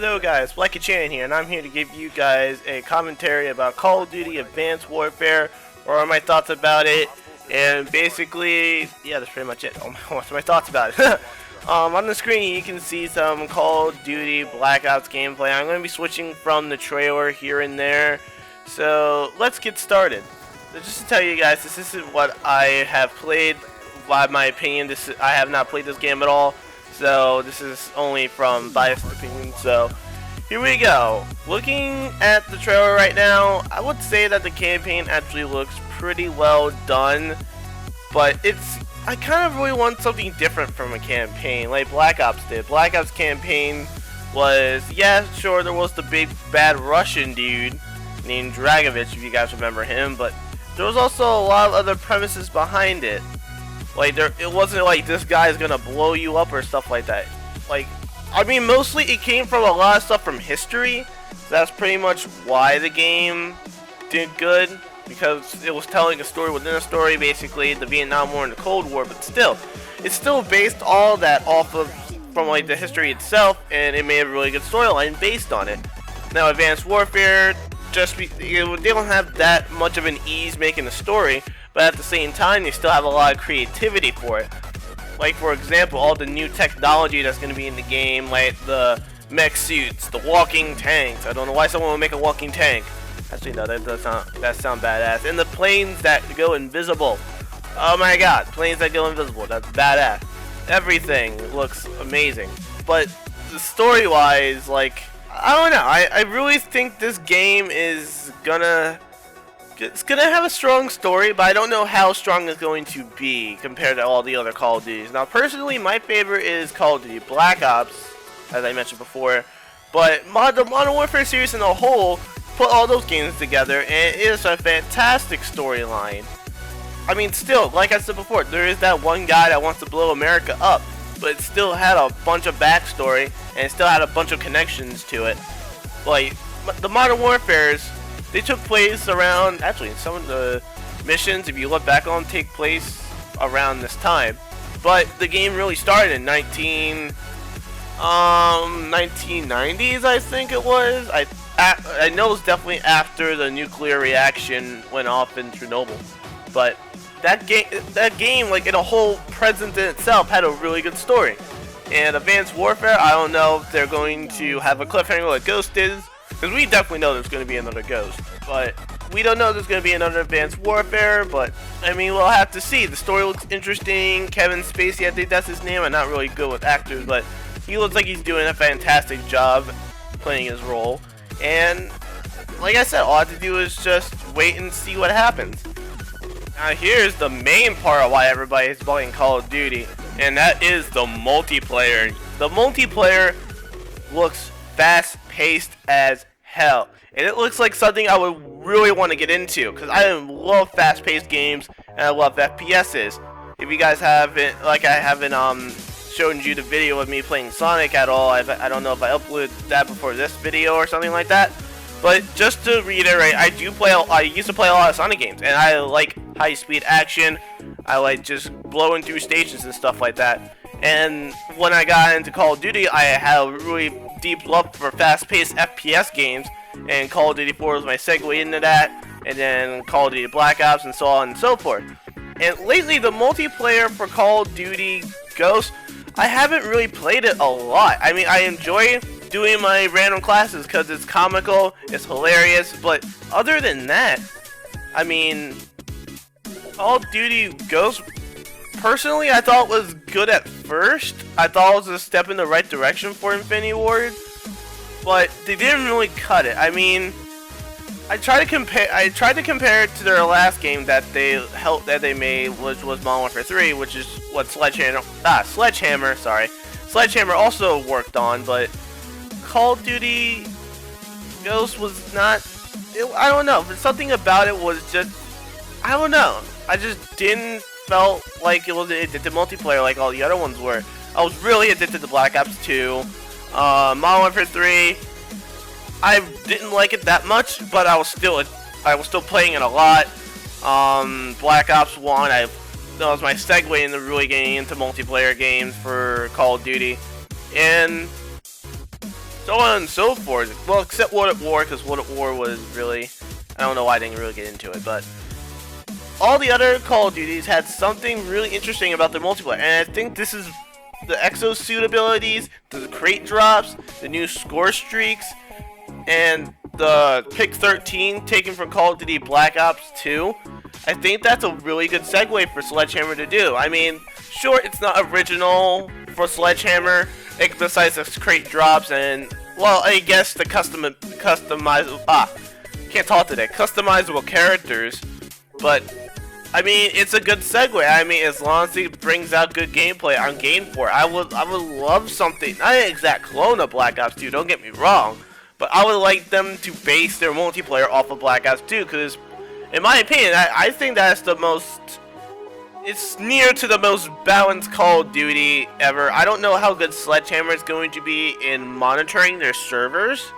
Hello guys, Chan here, and I'm here to give you guys a commentary about Call of Duty Advanced Warfare, or my thoughts about it, and basically, yeah, that's pretty much it. What's my thoughts about it? On the screen you can see some Call of Duty Black Ops gameplay. I'm going to be switching from the trailer here and there, so let's get started. So just to tell you guys, this isn't what I have played. By my opinion, I have not played this game at all. So this is only from biased opinion. So here we go. Looking at the trailer right now, I would say that the campaign actually looks pretty well done, but I kind of really want something different from a campaign like Black Ops did. Black Ops campaign was, yeah, sure, there was the big bad Russian dude named Dragovich, if you guys remember him, but there was also a lot of other premises behind it. Like, it wasn't like this guy's gonna blow you up or stuff like that. Like, I mean, mostly it came from a lot of stuff from history. So that's pretty much why the game did good, because it was telling a story within a story, basically the Vietnam War and the Cold War. But still, it's still based all that off of from like the history itself, and it made a really good storyline based on it. Now, Advanced Warfare, they don't have that much of an ease making a story. But at the same time, they still have a lot of creativity for it. Like, for example, all the new technology that's going to be in the game, like the mech suits, the walking tanks. I don't know why someone would make a walking tank. Actually, no, that sound badass. And the planes that go invisible. Oh my god, planes that go invisible. That's badass. Everything looks amazing. But story-wise, like, I don't know. I really think this game is It's gonna have a strong story, but I don't know how strong it's going to be compared to all the other Call of Duties. Now, personally, my favorite is Call of Duty Black Ops, as I mentioned before. But the Modern Warfare series in a whole put all those games together, and it is a fantastic storyline. I mean, still, like I said before, there is that one guy that wants to blow America up, but it still had a bunch of backstory, and it still had a bunch of connections to it. Like, the Modern Warfares, they took place around, actually, some of the missions, if you look back on, take place around this time. But the game really started in 1990s, I think it was. I know it was definitely after the nuclear reaction went off in Chernobyl. But that game, like in a whole present in itself, had a really good story. And Advanced Warfare, I don't know if they're going to have a cliffhanger like Ghost is. Because we definitely know there's going to be another Ghost. But we don't know there's going to be another Advanced Warfare. But, I mean, we'll have to see. The story looks interesting. Kevin Spacey, I think that's his name. I'm not really good with actors. But he looks like he's doing a fantastic job playing his role. And, like I said, all I have to do is just wait and see what happens. Now, here's the main part of why everybody is playing Call of Duty. And that is the multiplayer. The multiplayer looks fast-paced as hell, and it looks like something I would really want to get into, because I love fast-paced games and I love FPSs. If you guys haven't, like, I haven't shown you the video of me playing Sonic at all. I don't know if I uploaded that before this video or something like that, but just to reiterate, I used to play a lot of Sonic games, and I like high-speed action. I like just blowing through stations and stuff like that. And when I got into Call of Duty, I had a really deep love for fast-paced FPS games, and Call of Duty 4 was my segue into that, and then Call of Duty Black Ops, and so on and so forth. And lately, the multiplayer for Call of Duty Ghosts, I haven't really played it a lot. I mean, I enjoy doing my random classes because it's comical, it's hilarious, but other than that, I mean, Call of Duty Ghosts, personally, I thought it was good at first. I thought it was a step in the right direction for Infinity Ward, but they didn't really cut it. I mean, I tried to compare it to their last game that they made, which was Modern Warfare 3, which is what Sledgehammer also worked on. But Call of Duty Ghosts was not. I don't know. But something about it was just. I don't know. I just didn't felt like it was addicted to multiplayer like all the other ones were. I was really addicted to Black Ops 2. Modern Warfare 3, I didn't like it that much, but I was still playing it a lot. Black Ops 1, that was my segue into really getting into multiplayer games for Call of Duty. And so on and so forth. Well, except World at War, because World at War was really, I don't know why I didn't really get into it, but all the other Call of Duties had something really interesting about their multiplayer, and I think this is the exosuit abilities, the crate drops, the new score streaks, and the pick 13 taken from Call of Duty Black Ops 2. I think that's a really good segue for Sledgehammer to do. I mean, sure, it's not original for Sledgehammer, besides the crate drops and, well, I guess the customizable characters, but I mean, it's a good segue. I mean, as long as it brings out good gameplay, I'm game for it. I would love something, not an exact clone of Black Ops 2, don't get me wrong, but I would like them to base their multiplayer off of Black Ops 2, because in my opinion, I think that's the most, it's near to the most balanced Call of Duty ever. I don't know how good Sledgehammer is going to be in monitoring their servers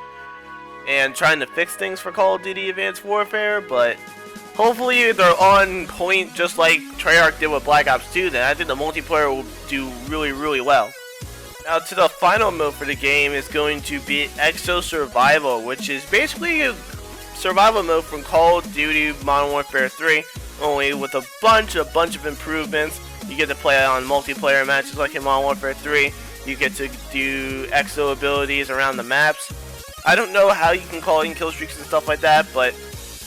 and trying to fix things for Call of Duty Advanced Warfare, but hopefully they're on point just like Treyarch did with Black Ops 2, then I think the multiplayer will do really, really well. Now to the final mode for the game is going to be Exo Survival, which is basically a survival mode from Call of Duty Modern Warfare 3, only with a bunch of improvements. You get to play on multiplayer matches like in Modern Warfare 3. You get to do exo abilities around the maps. I don't know how you can call in kill streaks and stuff like that, but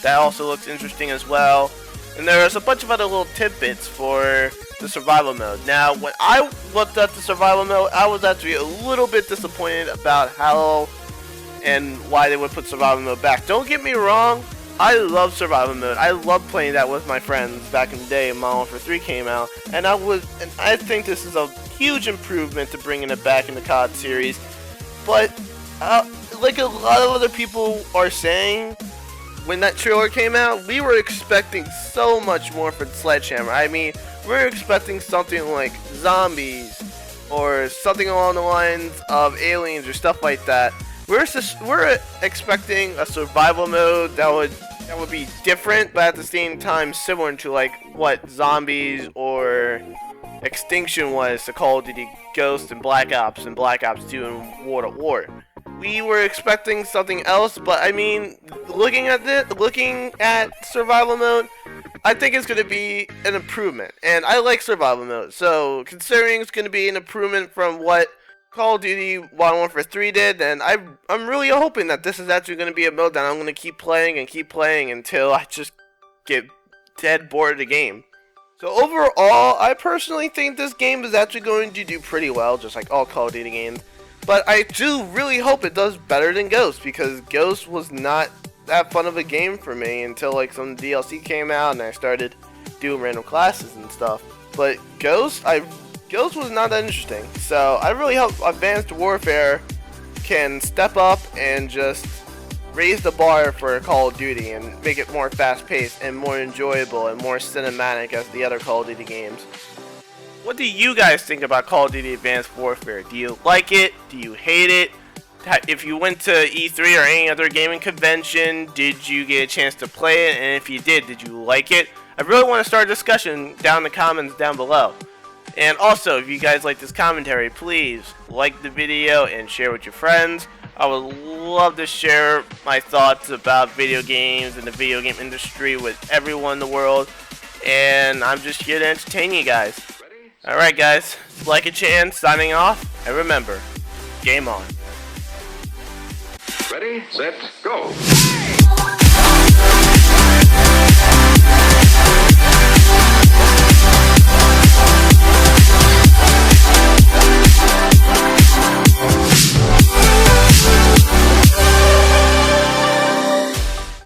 that also looks interesting as well. And there's a bunch of other little tidbits for the survival mode. Now, when I looked at the survival mode, I was actually a little bit disappointed about how and why they would put survival mode back. Don't get me wrong, I love survival mode. I love playing that with my friends back in the day when Modern Warfare 3 came out, and I think this is a huge improvement to bringing it back in the COD series. But like a lot of other people are saying, when that trailer came out, we were expecting so much more for Sledgehammer. I mean, we were expecting something like zombies or something along the lines of aliens or stuff like that. We're expecting a survival mode that would be different, but at the same time similar to like what Zombies or Extinction was to Call of Duty Ghost and Black Ops 2 and World at War. We were expecting something else, but I mean, looking at survival mode, I think it's going to be an improvement, and I like survival mode. So considering it's going to be an improvement from what Call of Duty Modern Warfare 3 did, and I'm really hoping that this is actually going to be a mode that I'm going to keep playing until I just get dead bored of the game. So overall, I personally think this game is actually going to do pretty well, just like all Call of Duty games. But I do really hope it does better than Ghost, because Ghost was not that fun of a game for me until like some DLC came out and I started doing random classes and stuff. But Ghost was not that interesting. So I really hope Advanced Warfare can step up and just raise the bar for Call of Duty and make it more fast-paced and more enjoyable and more cinematic as the other Call of Duty games. What do you guys think about Call of Duty Advanced Warfare? Do you like it? Do you hate it? If you went to E3 or any other gaming convention, did you get a chance to play it? And if you did you like it? I really want to start a discussion down in the comments down below. And also, if you guys like this commentary, please like the video and share with your friends. I would love to share my thoughts about video games and the video game industry with everyone in the world. And I'm just here to entertain you guys. Alright guys, Like a Chan signing off. And remember, game on. Ready, set, go!